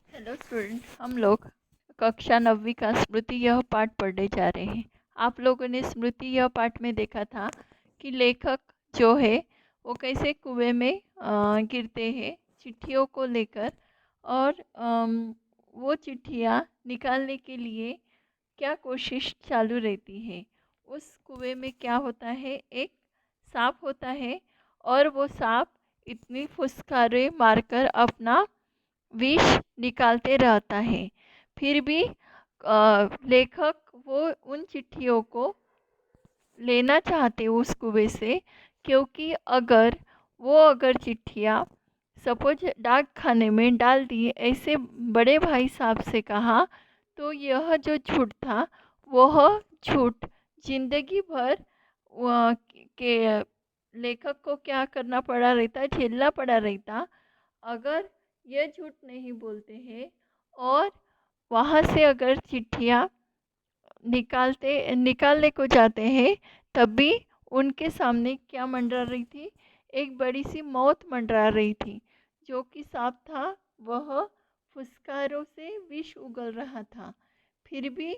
Hello student, हम लोग कक्षा 9वीं का स्मृति यह पाठ पढ़ने जा रहे हैं। आप लोगों ने स्मृति यह पाठ में देखा था कि लेखक जो है वो कैसे कुएं में गिरते हैं चिट्ठियों को लेकर, और वो चिट्ठियाँ निकालने के लिए क्या कोशिश चालू रहती है। उस कुएं में क्या होता है, एक सांप होता है, और वो सांप इतनी फुसकारे मारकर अपना विष निकालते रहता है। फिर भी लेखक वो उन चिट्ठियों को लेना चाहते उस कुएं से, क्योंकि अगर चिट्ठियाँ सपोज डाक खाने में डाल दी ऐसे बड़े भाई साहब से कहा, तो यह जो झूठ था वह झूठ जिंदगी भर के लेखक को क्या करना पड़ा रहता, झेलना पड़ा रहता। अगर ये झूठ नहीं बोलते हैं और वहाँ से अगर चिट्ठियाँ निकालने को जाते हैं, तब भी उनके सामने क्या मंडरा रही थी, एक बड़ी सी मौत मंडरा रही थी। जो कि सांप था वह फुसकारों से विष उगल रहा था। फिर भी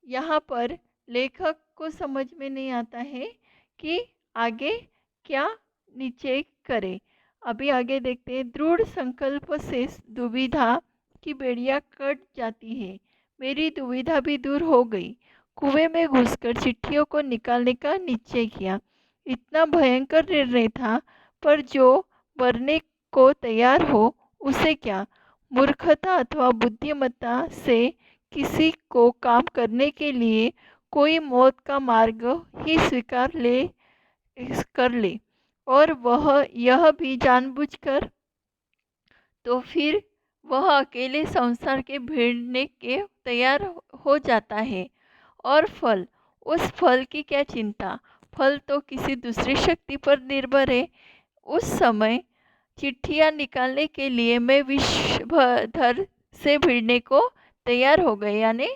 यहाँ पर लेखक को समझ में नहीं आता है कि आगे क्या नीचे करे। अभी आगे देखते हैं। दृढ़ संकल्प से दुविधा की बेड़ियां कट जाती है। मेरी दुविधा भी दूर हो गई। कुएं में घुसकर चिट्ठियों को निकालने का निश्चय किया। इतना भयंकर निर्णय था, पर जो मरने को तैयार हो उसे क्या। मूर्खता अथवा बुद्धिमत्ता से किसी को काम करने के लिए कोई मौत का मार्ग ही स्वीकार कर ले, और वह यह भी जानबूझकर, तो फिर वह अकेले संसार के भिड़ने के तैयार हो जाता है। और फल, उस फल की क्या चिंता, फल तो किसी दूसरी शक्ति पर निर्भर है। उस समय चिट्ठियाँ निकालने के लिए मैं विश्वभर से भिड़ने को तैयार हो गया, यानी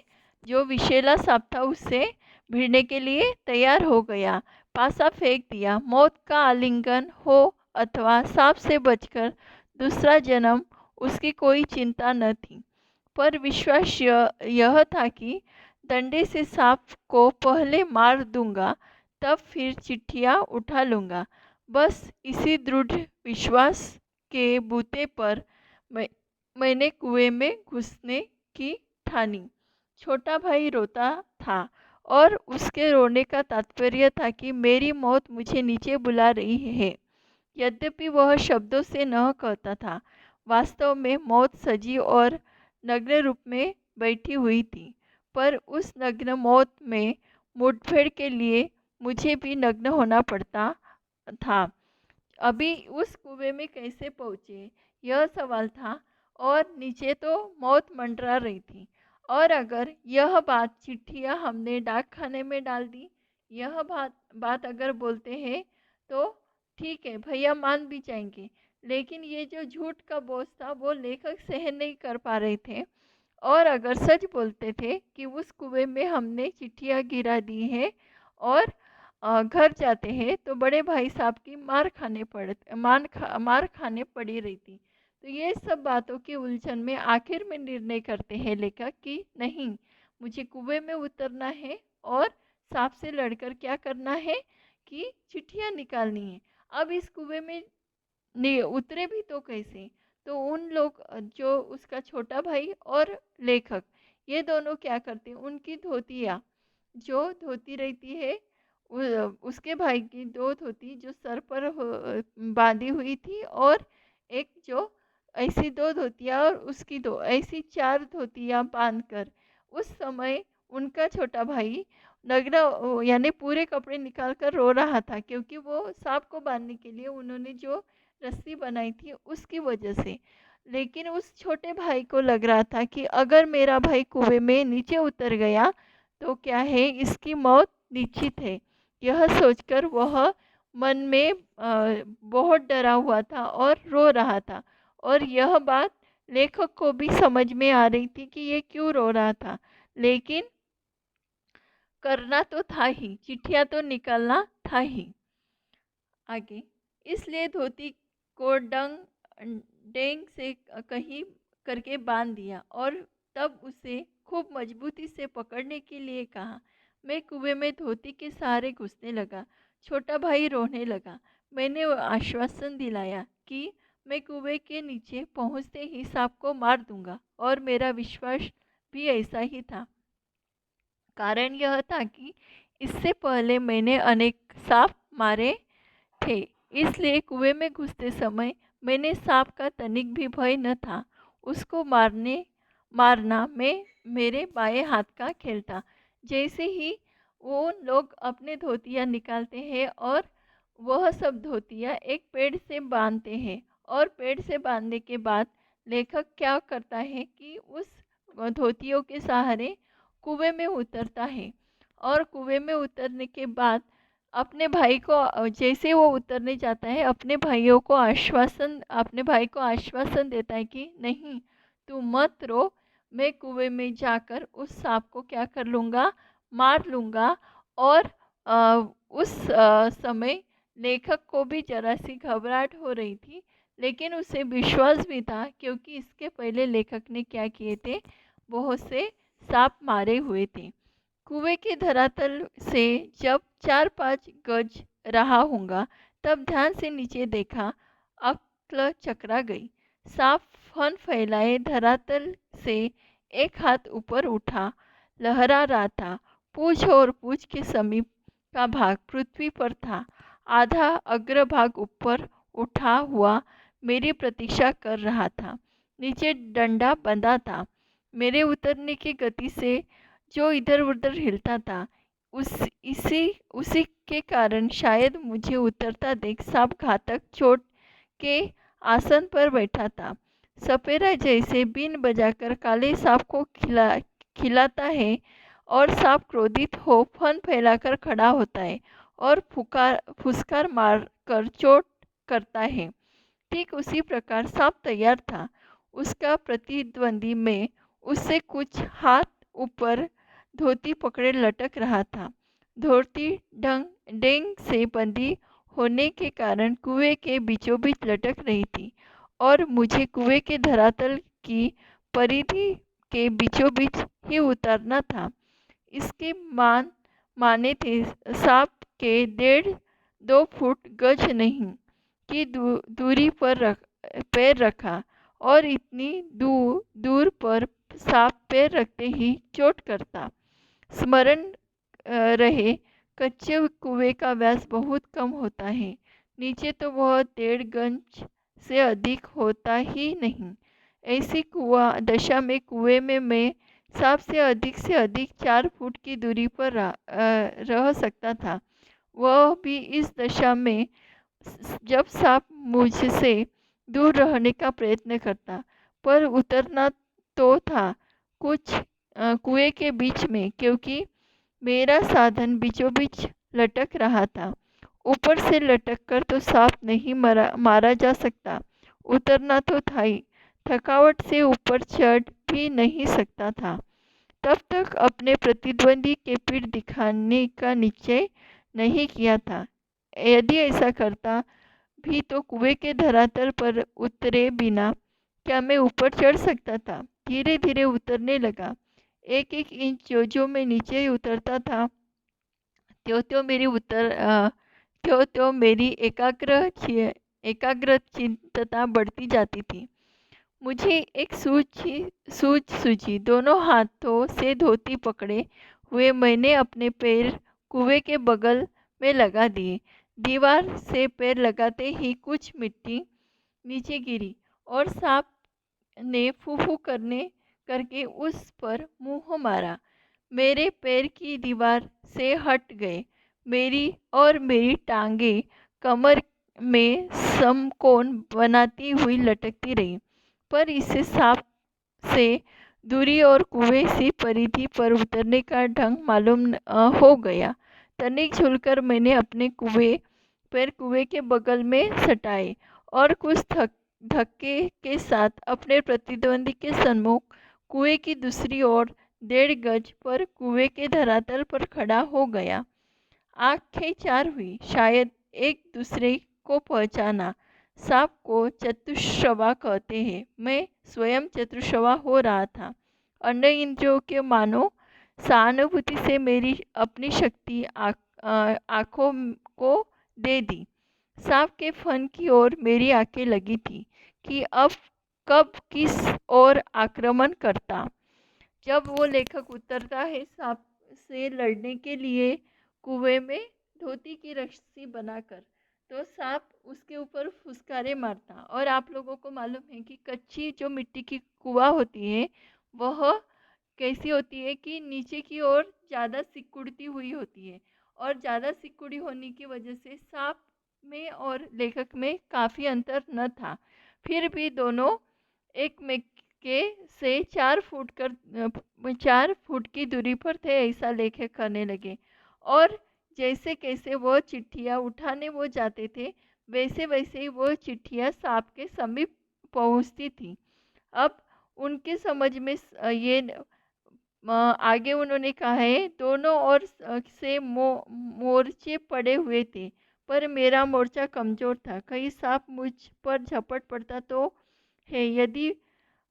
जो विषैला सांप था उससे भिड़ने के लिए तैयार हो गया। पासा फेंक दिया। मौत का आलिंगन हो अथवा सांप से बचकर दूसरा जन्म, उसकी कोई चिंता न थी। पर विश्वास यह था कि डंडे से सांप को पहले मार दूंगा, तब फिर चिट्ठियाँ उठा लूंगा। बस इसी दृढ़ विश्वास के बूते पर मैं मैंने कुएं में घुसने की ठानी। छोटा भाई रोता था, और उसके रोने का तात्पर्य था कि मेरी मौत मुझे नीचे बुला रही है। यद्यपि वह शब्दों से न कहता था, वास्तव में मौत सजी और नग्न रूप में बैठी हुई थी। पर उस नग्न मौत में मुठभेड़ के लिए मुझे भी नग्न होना पड़ता था। अभी उस कुएं में कैसे पहुँचे, यह सवाल था। और नीचे तो मौत मंडरा रही थी। और अगर यह बात चिट्ठियाँ हमने डाक खाने में डाल दी, यह बात अगर बोलते हैं तो ठीक है, भैया मान भी जाएंगे। लेकिन ये जो झूठ का बोझ था वो लेखक सहन नहीं कर पा रहे थे। और अगर सच बोलते थे कि उस कुएं में हमने चिट्ठियाँ गिरा दी हैं और घर जाते हैं, तो बड़े भाई साहब की मार खाने पड़ी रहती। तो ये सब बातों की उलझन में आखिर में निर्णय करते हैं लेखक कि नहीं, मुझे कुएं में उतरना है और सांप से लड़कर क्या करना है कि चिट्ठियाँ निकालनी है। अब इस कुएं में नहीं उतरे भी तो कैसे। तो उन लोग जो उसका छोटा भाई और लेखक, ये दोनों क्या करते हैं, उनकी धोतियाँ जो धोती रहती है, उसके भाई की दो धोती जो सर पर बांधी हुई थी, और एक जो ऐसी दो धोतियाँ, और उसकी दो ऐसी चार धोतियाँ बांधकर उस समय उनका छोटा भाई नग्न यानी पूरे कपड़े निकाल कर रो रहा था, क्योंकि वो सांप को बांधने के लिए उन्होंने जो रस्सी बनाई थी उसकी वजह से। लेकिन उस छोटे भाई को लग रहा था कि अगर मेरा भाई कुएं में नीचे उतर गया तो क्या है, इसकी मौत निश्चित है। यह सोचकर वह मन में बहुत डरा हुआ था और रो रहा था। और यह बात लेखक को भी समझ में आ रही थी कि ये क्यों रो रहा था। लेकिन करना तो था ही, चिट्ठियाँ तो निकालना था ही। आगे, इसलिए धोती को डेंग से कहीं करके बांध दिया और तब उसे खूब मजबूती से पकड़ने के लिए कहा। मैं कुएं में धोती के सहारे घुसने लगा। छोटा भाई रोने लगा। मैंने आश्वासन दिलाया कि मैं कुएं के नीचे पहुंचते ही सांप को मार दूंगा और मेरा विश्वास भी ऐसा ही था। कारण यह था कि इससे पहले मैंने अनेक सांप मारे थे, इसलिए कुएं में घुसते समय मैंने सांप का तनिक भी भय न था। उसको मारना में मेरे बाएं हाथ का खेल था। जैसे ही वो लोग अपने धोतियाँ निकालते हैं और वह सब धोतियाँ एक पेड़ से बांधते हैं और पेड़ से बांधने के बाद लेखक क्या करता है कि उस धोतियों के सहारे कुएं में उतरता है और कुएं में उतरने के बाद अपने भाई को जैसे वो उतरने जाता है अपने भाई को आश्वासन देता है कि नहीं, तू मत रो, मैं कुएं में जाकर उस सांप को क्या कर लूँगा, मार लूँगा। और उस समय लेखक को भी जरा सी घबराहट हो रही थी, लेकिन उसे विश्वास भी था क्योंकि इसके पहले लेखक ने क्या किए थे, बहुत से सांप मारे हुए थे। कुएं के धरातल से जब 4-5 गज रहा होगा तब ध्यान से नीचे देखा। अक्ल चकरा गई। सांप फन फैलाए धरातल से एक हाथ ऊपर उठा लहरा रहा था। पूंछ और पूंछ के समीप का भाग पृथ्वी पर था। आधा अग्रभाग ऊपर उठा हुआ मेरी प्रतीक्षा कर रहा था। नीचे डंडा बंधा था। मेरे उतरने की गति से जो इधर उधर हिलता था, उसी के कारण शायद मुझे उतरता देख सांप घातक चोट के आसन पर बैठा था। सपेरा जैसे बीन बजाकर काले सांप को खिलाता है और सांप क्रोधित हो फन फैलाकर खड़ा होता है और फुसकार मार कर चोट करता है। ठीक उसी प्रकार सांप तैयार था। उसका प्रतिद्वंदी मैं उससे कुछ हाथ ऊपर धोती पकड़े लटक रहा था। धोती डेंग से बंधी होने के कारण कुएं के बीचों बीच लटक रही थी और मुझे कुएं के धरातल की परिधि के बीचों बीच ही उतरना था। इसके माने थे सांप के 1.5-2 फुट गज नहीं की दूरी पर पैर रखा और इतनी दूर पर सांप पैर रखते ही चोट करता। स्मरण रहे, कच्चे कुएं का व्यास बहुत कम होता है, नीचे तो वह 1.5 गज से अधिक होता ही नहीं। ऐसी दशा में कुएं में मैं सांप से अधिक 4 फुट की दूरी पर रह सकता था। वह भी इस दशा में जब सांप मुझसे दूर रहने का प्रयत्न करता, पर उतरना तो था कुछ कुएं के बीच में, क्योंकि मेरा साधन बीचों बीच लटक रहा था। ऊपर से लटक कर तो सांप नहीं मारा जा सकता, उतरना तो था ही। थकावट से ऊपर चढ़ भी नहीं सकता था। तब तक अपने प्रतिद्वंदी के पीठ दिखाने का निश्चय नहीं किया था। यदि ऐसा करता भी तो कुएं के धरातल पर उतरे बिना क्या मैं ऊपर चढ़ सकता था। धीरे धीरे उतरने लगा। एक एक इंच जो मैं नीचे उतरता था, त्यों त्यों मेरी एकाग्रचित्तता बढ़ती जाती थी। मुझे एक सूझ सूझी। दोनों हाथों से धोती पकड़े हुए मैंने अपने पैर कुएं के बगल में लगा दिए। दीवार से पैर लगाते ही कुछ मिट्टी नीचे गिरी और सांप ने फू करके उस पर मुंह मारा। मेरे पैर की दीवार से हट गए। मेरी टांगे कमर में समकोण बनाती हुई लटकती रही, पर इससे सांप से दूरी और कुएं सी परिधि पर उतरने का ढंग मालूम हो गया। तनिक झूलकर मैंने अपने पैर कुएं के बगल में सटाए और कुछ धक्के के साथ अपने प्रतिद्वंदी के सन्मुख कुएं की दूसरी ओर 1.5 गज पर कुएं के धरातल पर खड़ा हो गया। आंखें चार हुई, शायद एक दूसरे को पहचाना। सांप को चतुष्षवा कहते हैं। मैं स्वयं चतुष्षवा हो रहा था। अन्य इंद्रियों के मानो सहानुभूति से मेरी अपनी शक्ति आँखों को दे दी। सांप के फन की ओर मेरी आंखें लगी थी कि अब कब किस ओर आक्रमण करता। जब वो लेखक उतरता है सांप से लड़ने के लिए कुएं में धोती की रस्सी बनाकर, तो सांप उसके ऊपर फुसकारे मारता। और आप लोगों को मालूम है कि कच्ची जो मिट्टी की कुआं होती है वह कैसी होती है कि नीचे की ओर ज़्यादा सिकुड़ती हुई होती है, और ज़्यादा सिकुड़ी होने की वजह से सांप में और लेखक में काफ़ी अंतर न था। फिर भी दोनों एक में के से 4 फुट की दूरी पर थे, ऐसा लेखक करने लगे। और जैसे कैसे वो चिट्ठियाँ उठाने वो जाते थे, वैसे वैसे ही वो चिट्ठियाँ सांप के समीप पहुँचती थी। अब उनके समझ में ये आगे उन्होंने कहा है, दोनों ओर से मोर्चे पड़े हुए थे, पर मेरा मोर्चा कमजोर था। कहीं सांप मुझ पर झपट पड़ता तो है, यदि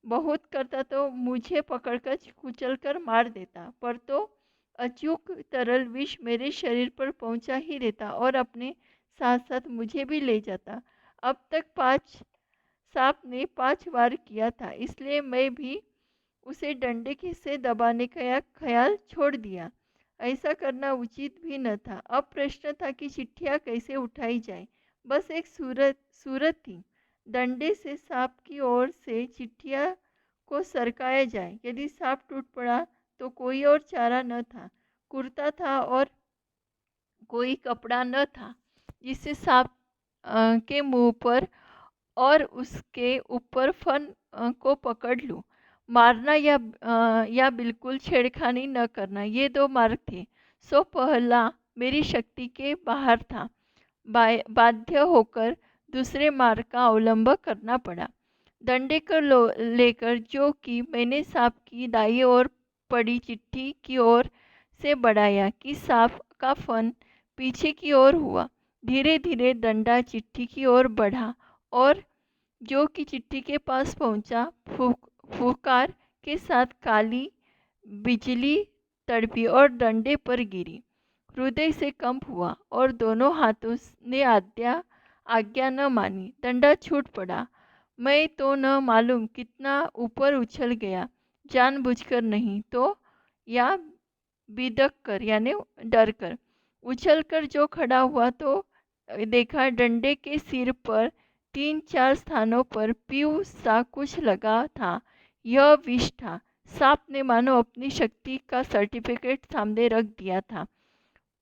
बहुत करता तो मुझे पकड़कर कुचलकर मार देता, पर तो अचूक तरल विष मेरे शरीर पर पहुंचा ही रहता और अपने साथ साथ मुझे भी ले जाता। अब तक 5 सांप ने 5 वार किया था, इसलिए मैं भी उसे डंडे के से दबाने का ख्याल छोड़ दिया। ऐसा करना उचित भी न था। अब प्रश्न था कि चिट्ठियाँ कैसे उठाई जाए। बस एक सूरत थी, डंडे से सांप की ओर से चिट्ठियाँ को सरकाया जाए। यदि सांप टूट पड़ा तो कोई और चारा न था। कुर्ता था और कोई कपड़ा न था जिससे सांप के मुंह पर और उसके ऊपर फन को पकड़ लूं। मारना या बिल्कुल छेड़खानी न करना, ये 2 मार्ग थे। सो पहला मेरी शक्ति के बाहर था। बाध्य होकर दूसरे मार्ग का अवलंब करना पड़ा। डंडे को लेकर जो कि मैंने सांप की दाईं ओर पड़ी चिट्ठी की ओर से बढ़ाया कि सांप का फन पीछे की ओर हुआ। धीरे धीरे डंडा चिट्ठी की ओर बढ़ा और जो कि चिट्ठी के पास पहुंचा, फुकार के साथ काली बिजली तड़पी और डंडे पर गिरी। हृदय से कंप हुआ और दोनों हाथों ने आज्ञा न मानी। डंडा छूट पड़ा। मैं तो न मालूम कितना ऊपर उछल गया, जानबूझकर नहीं तो या बिदक कर यानी डर कर। उछलकर जो खड़ा हुआ तो देखा डंडे के सिर पर 3-4 स्थानों पर पीऊ सा कुछ लगा था। यह विष था। सांप ने मानो अपनी शक्ति का सर्टिफिकेट सामने रख दिया था,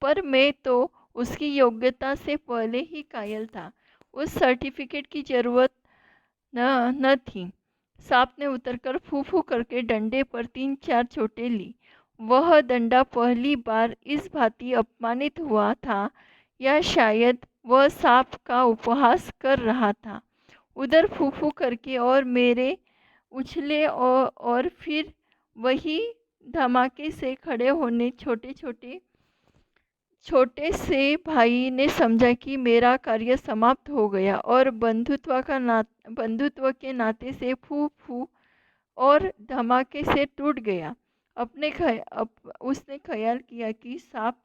पर मैं तो उसकी योग्यता से पहले ही कायल था। उस सर्टिफिकेट की जरूरत न थी। सांप ने उतरकर फू फू करके डंडे पर 3-4 चोटें ली। वह डंडा पहली बार इस भांति अपमानित हुआ था, या शायद वह सांप का उपहास कर रहा था। उधर फू फू करके और मेरे उछले और फिर वही धमाके से खड़े होने छोटे से भाई ने समझा कि मेरा कार्य समाप्त हो गया और बंधुत्व के नाते से फू फू और धमाके से टूट गया। उसने ख्याल किया कि सांप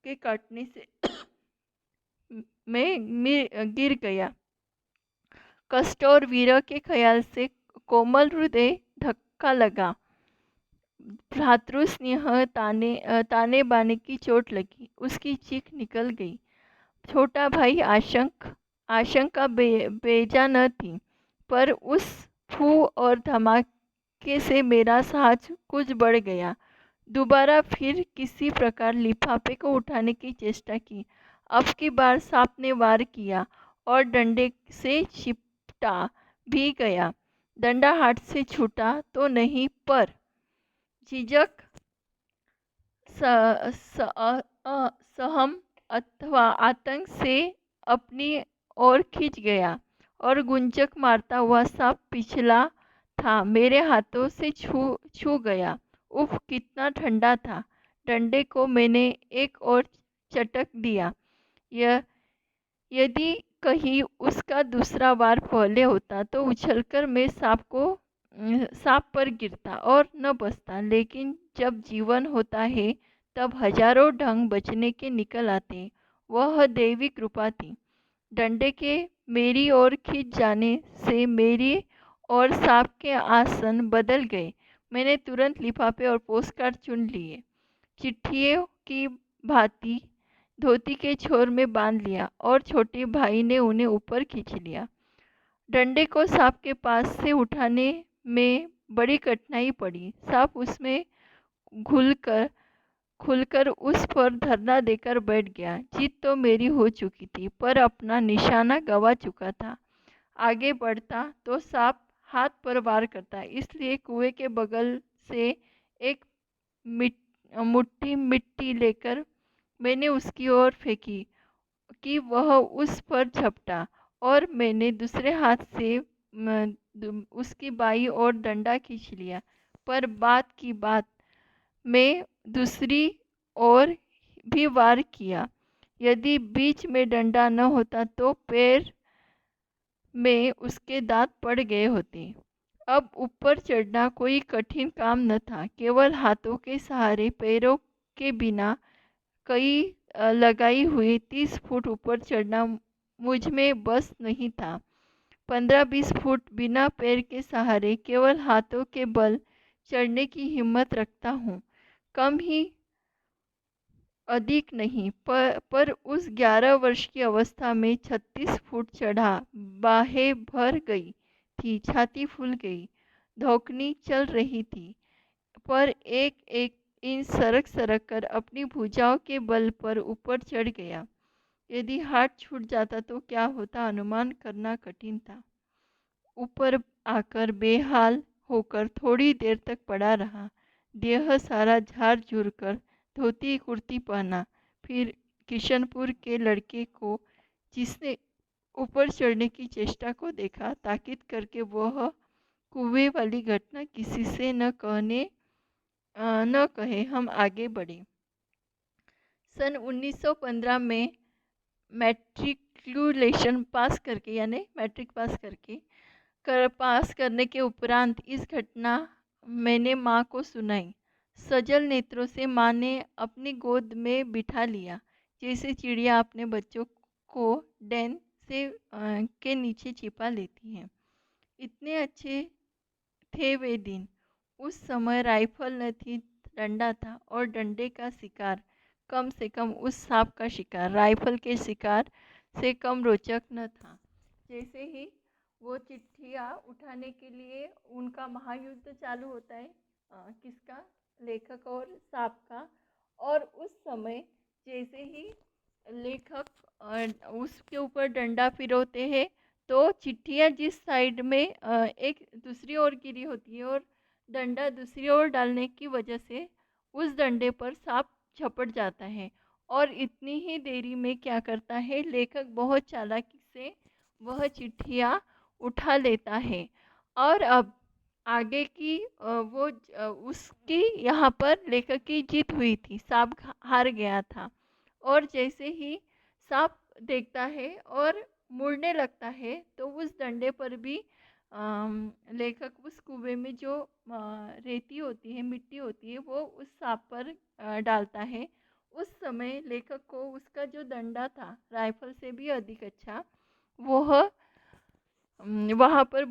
के काटने से मैं गिर गया। कष्ट और विरह के ख्याल से कोमल हृदय धक्का लगा। भ्रातृस्नेह ताने बाने की चोट लगी। उसकी चीख निकल गई। छोटा भाई आशंका बेजा न थी, पर उस फू और धमाके से मेरा साहस कुछ बढ़ गया। दोबारा फिर किसी प्रकार लिफाफे को उठाने की चेष्टा की। अब की बार सांप ने वार किया और डंडे से चिपटा भी गया। डंडा हाथ से छूटा तो नहीं, पर झिझक सहम अथवा आतंक से अपनी ओर खींच गया और गुंजक मारता हुआ सांप पिछला था मेरे हाथों से छू गया। उफ, कितना ठंडा था। डंडे को मैंने एक और चटक दिया। यदि कहीं उसका दूसरा वार पहले होता तो उछलकर मैं सांप पर गिरता और न बचता। लेकिन जब जीवन होता है तब हजारों ढंग बचने के निकल आते। वह दैवी कृपा थी। डंडे के मेरी ओर खिंच जाने से मेरी और सांप के आसन बदल गए। मैंने तुरंत लिफाफे और पोस्टकार्ड चुन लिए। चिट्ठियों की भांति धोती के छोर में बांध लिया और छोटे भाई ने उन्हें ऊपर खींच लिया। डंडे को सांप के पास से उठाने में बड़ी कठिनाई पड़ी। सांप उसमें घुलकर खुलकर उस पर धरना देकर बैठ गया। जीत तो मेरी हो चुकी थी, पर अपना निशाना गंवा चुका था। आगे बढ़ता तो सांप हाथ पर वार करता, इसलिए कुएं के बगल से एक मुट्ठी मिट्टी लेकर मैंने उसकी ओर फेंकी कि वह उस पर झपटा और मैंने दूसरे हाथ से उसकी बाईं ओर डंडा खींच लिया। पर बात की बात में दूसरी ओर भी वार किया। यदि बीच में डंडा न होता तो पैर में उसके दांत पड़ गए होते। अब ऊपर चढ़ना कोई कठिन काम न था। केवल हाथों के सहारे, पैरों के बिना कई लगाई हुई 30 फुट ऊपर चढ़ना मुझ में बस नहीं था। 15-20 फुट बिना पैर के सहारे केवल हाथों के बल चढ़ने की हिम्मत रखता हूँ। कम ही अधिक नहीं, पर उस 11 वर्ष की अवस्था में 36 फुट चढ़ा। बाहें भर गई थी, छाती फूल गई, धौंकनी चल रही थी, पर एक एक इंच सरक सरक कर अपनी भुजाओं के बल पर ऊपर चढ़ गया। यदि हाथ छूट जाता तो क्या होता, अनुमान करना कठिन था। ऊपर आकर बेहाल होकर थोड़ी देर तक पड़ा रहा। देह सारा झाड़ झूर कर धोती कुर्ती पहना। फिर किशनपुर के लड़के को, जिसने ऊपर चढ़ने की चेष्टा को देखा, ताकीद करके वह कुएं वाली घटना किसी से न कहे हम आगे बढ़े। सन 1915 में मैट्रिकुलेशन पास करके, यानी मैट्रिक पास करने के उपरांत इस घटना मैंने माँ को सुनाई। सजल नेत्रों से माँ ने अपनी गोद में बिठा लिया, जैसे चिड़िया अपने बच्चों को डैन के नीचे छिपा लेती है। इतने अच्छे थे वे दिन। उस समय राइफल न थी, डंडा था, और डंडे का शिकार, कम से कम उस सांप का शिकार, राइफल के शिकार से कम रोचक न था। जैसे ही वो चिट्ठियाँ उठाने के लिए उनका महायुद्ध चालू होता है, किसका, लेखक और सांप का। और उस समय जैसे ही लेखक उसके ऊपर डंडा फिरौते हैं, तो चिट्ठियाँ जिस साइड में एक दूसरी ओर गिरी होती है और डंडा दूसरी ओर डालने की वजह से उस डंडे पर सांप झपट जाता है। और इतनी ही देरी में क्या करता है लेखक, बहुत चालाकी से वह चिट्ठियाँ उठा लेता है। और अब आगे की उसकी यहाँ पर लेखक की जीत हुई थी, सांप हार गया था। और जैसे ही सांप देखता है और मुड़ने लगता है तो उस डंडे पर भी लेखक उस कुएं में जो रेती होती है, मिट्टी होती है, वो उस सांप पर डालता है। उस समय लेखक को उसका जो डंडा था, राइफल से भी अधिक अच्छा, वह वहाँ पर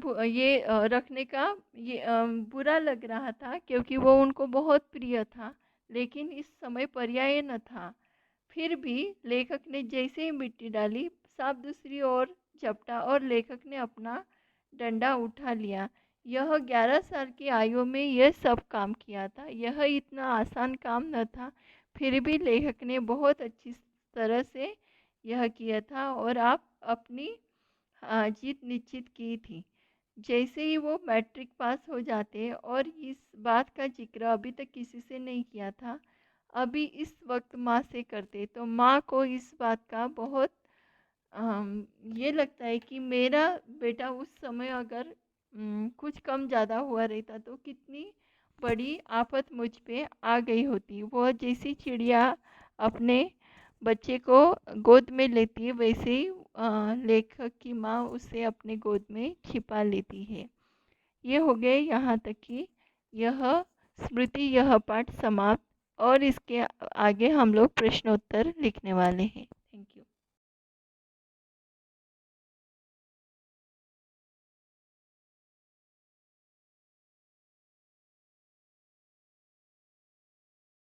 रखने का बुरा लग रहा था, क्योंकि वो उनको बहुत प्रिय था। लेकिन इस समय पर्याय न था। फिर भी लेखक ने जैसे ही मिट्टी डाली, सांप दूसरी ओर झपटा और लेखक ने अपना डंडा उठा लिया। यह 11 साल की आयु में यह सब काम किया था। यह इतना आसान काम न था, फिर भी लेखक ने बहुत अच्छी तरह से यह किया था और आप अपनी जीत निश्चित की थी। जैसे ही वो मैट्रिक पास हो जाते, और इस बात का जिक्र अभी तक किसी से नहीं किया था, अभी इस वक्त माँ से करते, तो माँ को इस बात का बहुत ये लगता है कि मेरा बेटा उस समय अगर कुछ कम ज़्यादा हुआ रहता तो कितनी बड़ी आफत मुझ पे आ गई होती। वह जैसी चिड़िया अपने बच्चे को गोद में लेती है, वैसे ही लेखक की माँ उसे अपने गोद में छिपा लेती है। ये हो गए यहाँ तक कि यह स्मृति यह पाठ समाप्त। और इसके आगे हम लोग प्रश्नोत्तर लिखने वाले हैं।